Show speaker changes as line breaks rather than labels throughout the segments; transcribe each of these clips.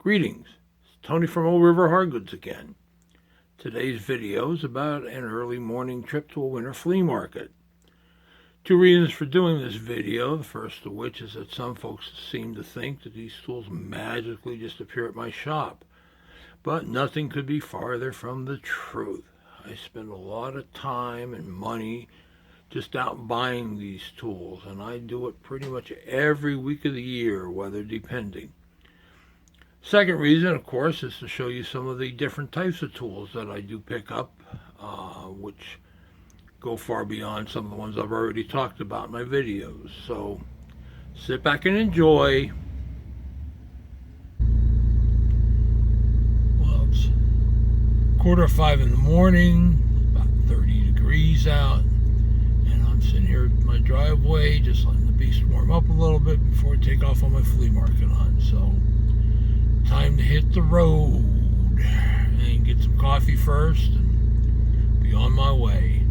Greetings, it's Tony from Old River Hardgoods again. Today's video is about an early morning trip to a winter flea market. Two reasons for doing this video, the first of which is that some folks seem to think that these tools magically just appear at my shop. But nothing could be farther from the truth. I spend a lot of time and money just out buying these tools, and I do it pretty much every week of the year, weather depending. Second reason, of course, is to show you some of the different types of tools that I do pick up, which go far beyond some of the ones I've already talked about in my videos. So sit back and enjoy. Well, it's 4:45 in the morning, about 30 degrees out, and I'm sitting here in my driveway just letting the beast warm up a little bit before I take off on my flea market hunt. So time to hit the road and get some coffee first and be on my way.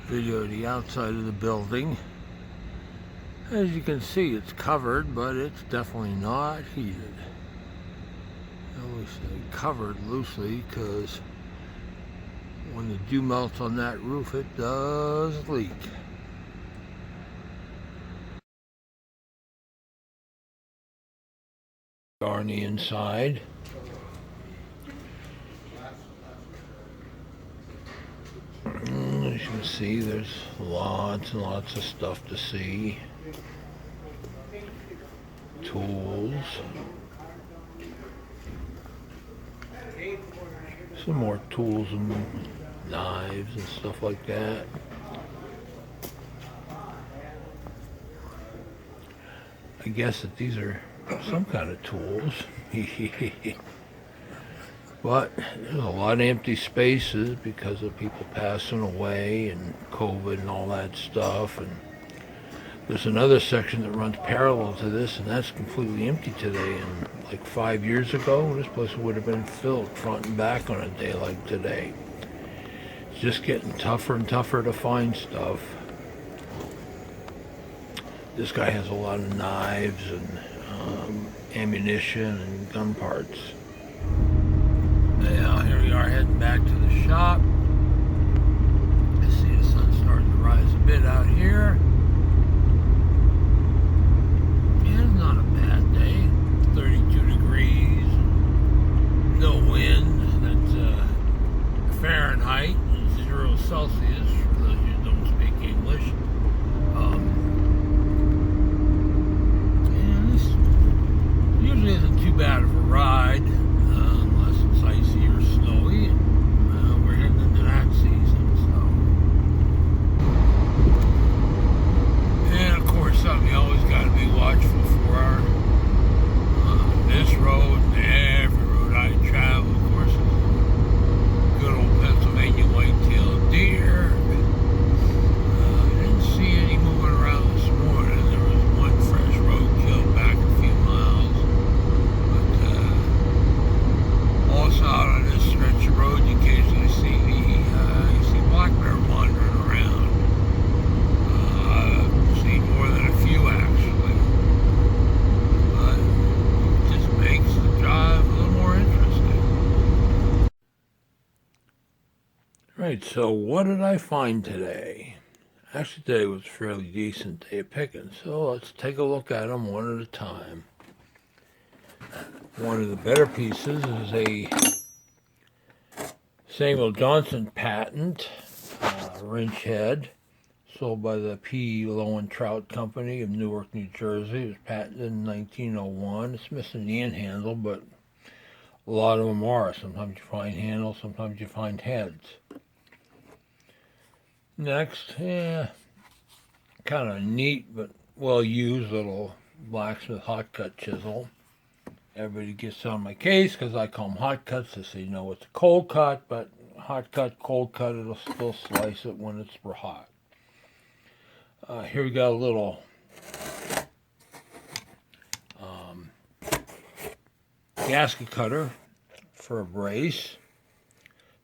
Video of the outside of the building. As you can see, it's covered, but it's definitely not heated. I always say covered loosely because when the dew melts on that roof, it does leak. On the inside. As you can see, there's lots and lots of stuff to see. Tools. Some more tools and knives and stuff like that. I guess that these are some kind of tools. But there's a lot of empty spaces because of people passing away and COVID and all that stuff. And there's another section that runs parallel to this, and that's completely empty today. And like 5 years ago, this place would have been filled front and back on a day like today. It's just getting tougher and tougher to find stuff. This guy has a lot of knives and ammunition and gun parts. Now here we are heading back to the shop. I see the sun starting to rise a bit out here. Yeah, it's not a bad day. 32 degrees, no wind. That's Fahrenheit, 0 Celsius for those who don't speak English. Usually isn't too bad of a ride, unless it's icy or snowy. We're heading into that season, so. And of course, something you always got to be watchful for. This road and every road I travel, of course, is good old Pennsylvania white-tailed deer. I didn't see any moving around this morning. There was one fresh roadkill back a few miles. Also out on this stretch of road, you occasionally see black bear wandering around. I've seen more than a few actually, but it just makes the drive a little more interesting. Right, so what did I find today? Actually, today was a fairly decent day of picking, so let's take a look at them one at a time. One of the better pieces is a Samuel Johnson patent wrench head sold by the P. Low and Trout Company of Newark, New Jersey. It was patented in 1901. It's missing the end handle, but a lot of them are. Sometimes you find handles, sometimes you find heads. Next, kind of neat but well used little blacksmith hot cut chisel. Everybody gets on my case because I call them hot cuts. They say, no, it's a cold cut, but hot cut, cold cut, it'll still slice it when it's hot. Here we got a little gasket cutter for a brace.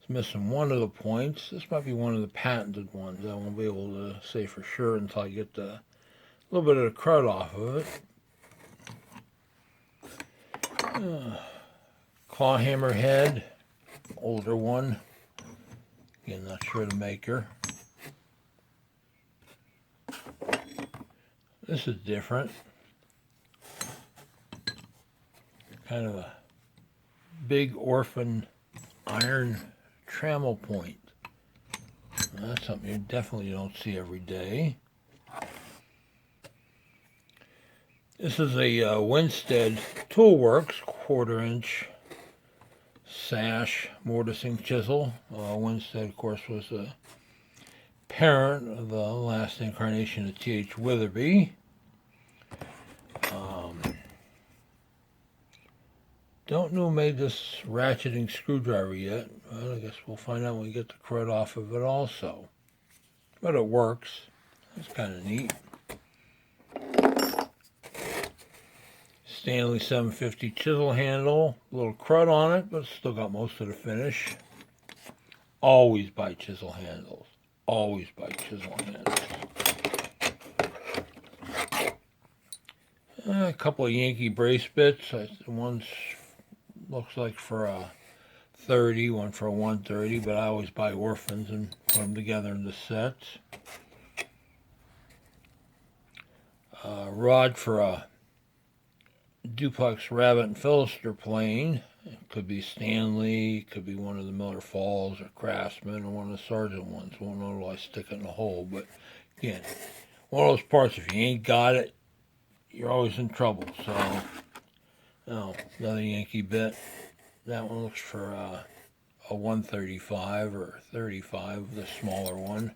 It's missing one of the points. This might be one of the patented ones. I won't be able to say for sure until I get a little bit of the crud off of it. Claw hammer head, older one. Again, not sure the maker. This is different. Kind of a big orphan iron trammel point. That's something you definitely don't see every day. This is a Winstead Toolworks 1/4 inch sash mortising chisel. Winstead, of course, was a parent of the last incarnation of T.H. Witherby. Don't know who made this ratcheting screwdriver yet. Well, I guess we'll find out when we get the crud off of it also. But it works. That's kind of neat. Stanley 750 chisel handle. A little crud on it, but still got most of the finish. Always buy chisel handles. Always buy chisel handles. A couple of Yankee brace bits. One's looks like for a 30, one for a 130, but I always buy orphans and put them together in the sets. Rod for a duplex rabbit and Philister plane. It could be Stanley, could be one of the Miller Falls or Craftsman or one of the Sargent ones. Won't know till I stick it in the hole, but again, one of those parts, if you ain't got it, you're always in trouble. So, another Yankee bit. That one looks for a 135 or 35, the smaller one.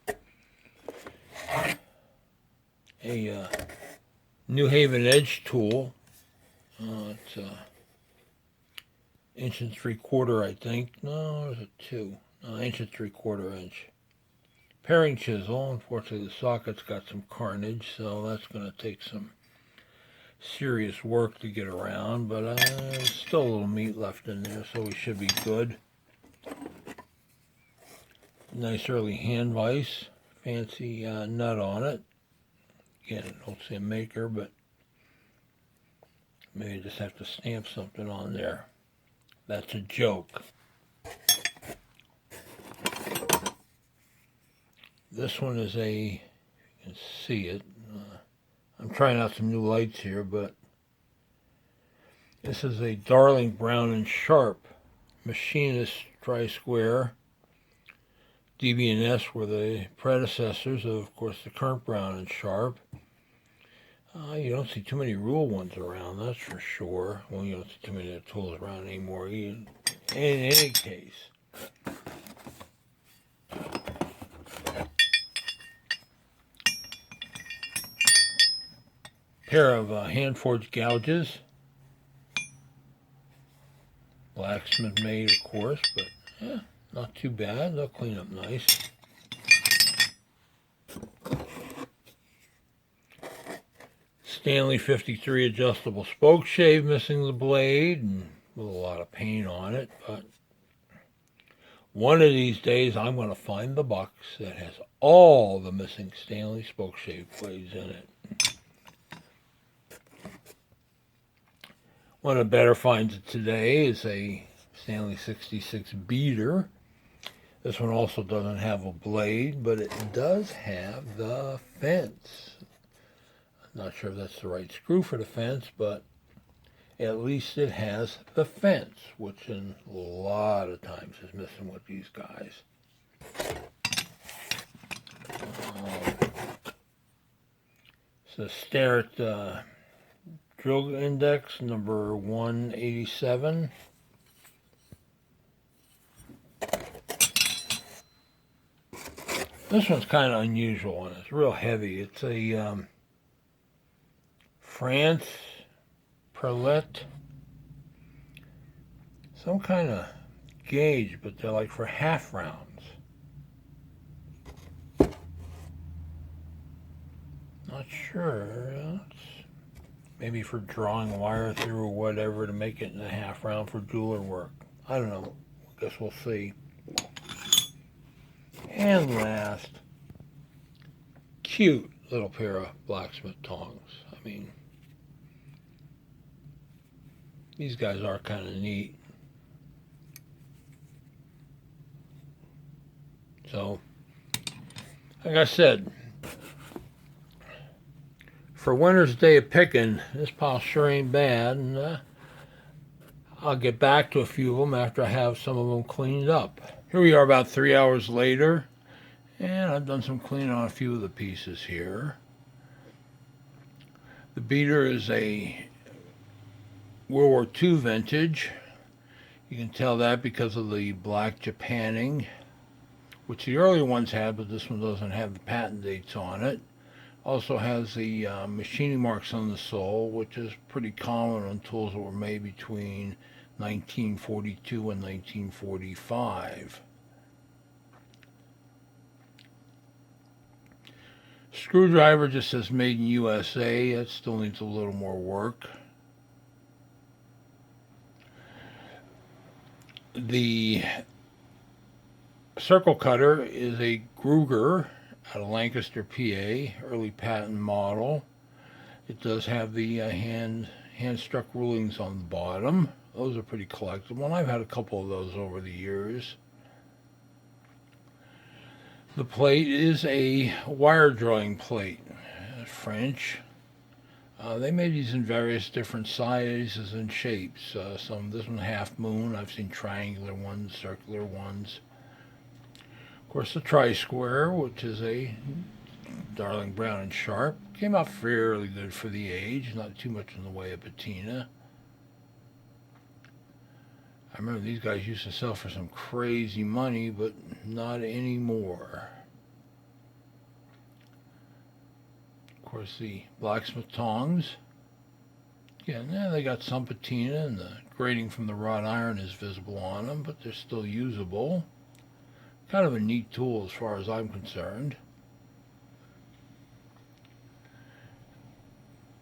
A New Haven edge tool. It's 1 3/4 inch, I think. No, is it 2? No, 1 3/4 inch. Paring chisel. Unfortunately, the socket's got some carnage, so that's going to take some serious work to get around, but there's still a little meat left in there, so we should be good. Nice early hand vise. Fancy nut on it. Again, I don't see a maker, but maybe just have to stamp something on there. That's a joke. This one is you can see it. I'm trying out some new lights here, but this is a Darling Brown and Sharp Machinist Tri-Square. DB&S were the predecessors of course, the current Brown and Sharp. You don't see too many rule ones around, that's for sure. Well, you don't see too many tools around anymore. In any case, pair of hand-forged gouges. Blacksmith made, of course, but yeah, not too bad. They'll clean up nice. Stanley 53 adjustable spoke shave, missing the blade and with a lot of paint on it, but one of these days I'm going to find the box that has all the missing Stanley spoke shave blades in it. One of the better finds today is a Stanley 66 beater. This one also doesn't have a blade, but it does have the fence. I'm not sure if that's the right screw for the fence, but at least it has the fence, which in a lot of times is missing with these guys. So Starrett drill index number 187. This one's kind of unusual and it's real heavy. It's a France Perlette, some kind of gauge, but they're like for half rounds. Not sure. It's maybe for drawing wire through or whatever to make it in a half round for jeweler work. I don't know. I guess we'll see. And last, cute little pair of blacksmith tongs. I mean, These guys are kind of neat. So, like I said, for winter's day of picking, this pile sure ain't bad, and I'll get back to a few of them after I have some of them cleaned up. Here we are about 3 hours later, and I've done some cleaning on a few of the pieces here. The beater is a World War II vintage. You can tell that because of the black Japanning, which the earlier ones had, but this one doesn't have the patent dates on it. Also has the machining marks on the sole, which is pretty common on tools that were made between 1942 and 1945. Screwdriver just says made in USA. It still needs a little more work. The circle cutter is a Gruger out of Lancaster, PA, early patent model. It does have the hand-struck rulings on the bottom. Those are pretty collectible, and I've had a couple of those over the years. The plate is a wire drawing plate, French. They made these in various different sizes and shapes. This one half moon. I've seen triangular ones, circular ones. Of course, the tri-square, which is a darling brown and sharp, came out fairly good for the age. Not too much in the way of patina. I remember these guys used to sell for some crazy money, but not anymore. Of course, the blacksmith tongs. Again, they got some patina, and the grating from the wrought iron is visible on them, but they're still usable. Kind of a neat tool as far as I'm concerned.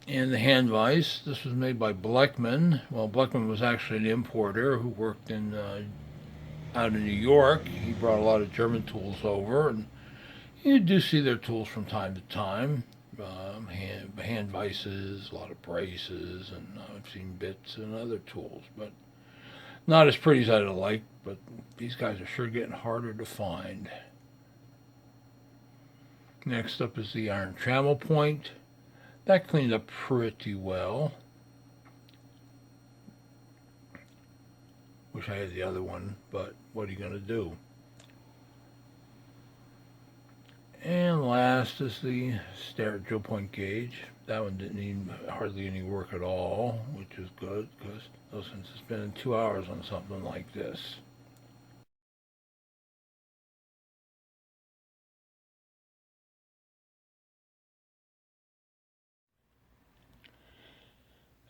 And the hand vise, this was made by Bleckmann. Well, Bleckmann was actually an importer who worked out in New York. He brought a lot of German tools over, and you do see their tools from time to time. Hand vices, a lot of braces, and I've seen bits and other tools, but not as pretty as I'd like, but these guys are sure getting harder to find. Next up is the iron trammel point. That cleaned up pretty well. Wish I had the other one, but what are you going to do? And last is the Starrett drill point gauge. That one didn't need hardly any work at all, which is good, because since it's been 2 hours on something like this.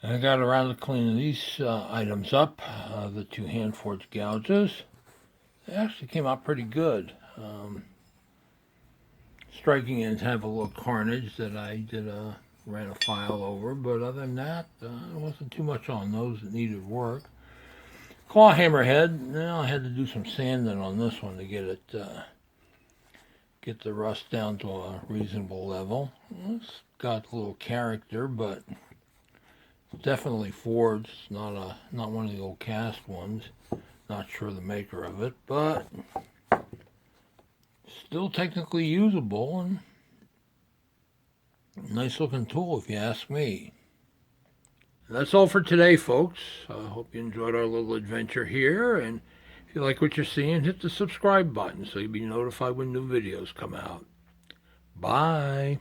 And I got around to cleaning these items up, the two hand forged gouges. They actually came out pretty good. Striking ends have a little carnage that I ran a file over, but other than that, there wasn't too much on those that needed work. Claw hammer head, now I had to do some sanding on this one to get it, get the rust down to a reasonable level. It's got a little character, but it's definitely forged. It's not one of the old cast ones. Not sure the maker of it, but still technically usable and nice looking tool if you ask me. And that's all for today, folks. I hope you enjoyed our little adventure here, and if you like what you're seeing, hit the subscribe button so you'll be notified when new videos come out. Bye.